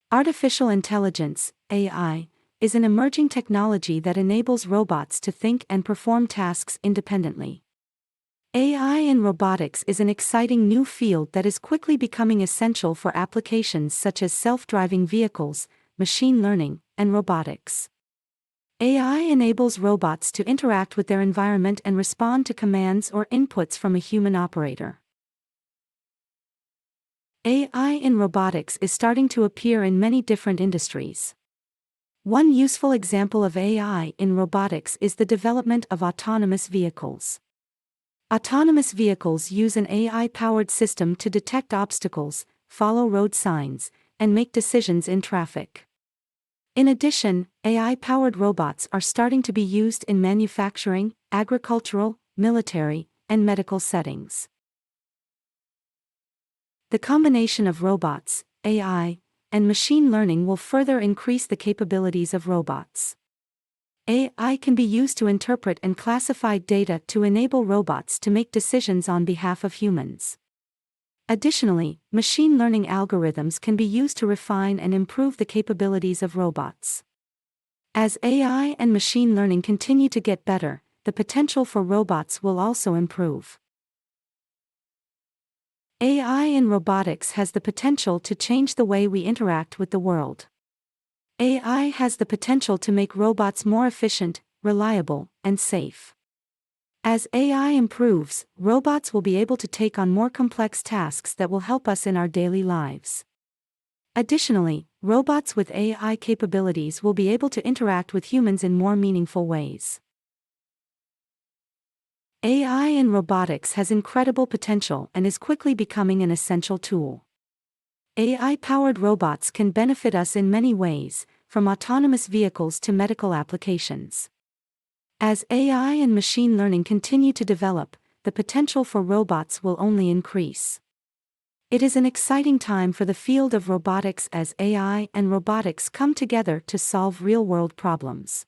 Artificial intelligence, AI, is an emerging technology that enables robots to think and perform tasks independently. AI in robotics is an exciting new field that is quickly becoming essential for applications such as self-driving vehicles, machine learning, and robotics. AI enables robots to interact with their environment and respond to commands or inputs from a human operator. AI in robotics is starting to appear in many different industries. One useful example of AI in robotics is the development of autonomous vehicles. Autonomous vehicles use an AI-powered system to detect obstacles, follow road signs, and make decisions in traffic. In addition, AI-powered robots are starting to be used in manufacturing, agricultural, military, and medical settings. The combination of robots, AI, and machine learning will further increase the capabilities of robots. AI can be used to interpret and classify data to enable robots to make decisions on behalf of humans. Additionally, machine learning algorithms can be used to refine and improve the capabilities of robots. As AI and machine learning continue to get better, the potential for robots will also improve. AI in robotics has the potential to change the way we interact with the world. AI has the potential to make robots more efficient, reliable, and safe. As AI improves, robots will be able to take on more complex tasks that will help us in our daily lives. Additionally, robots with AI capabilities will be able to interact with humans in more meaningful ways. AI in robotics has incredible potential and is quickly becoming an essential tool. AI-powered robots can benefit us in many ways, from autonomous vehicles to medical applications. As AI and machine learning continue to develop, the potential for robots will only increase. It is an exciting time for the field of robotics as AI and robotics come together to solve real-world problems.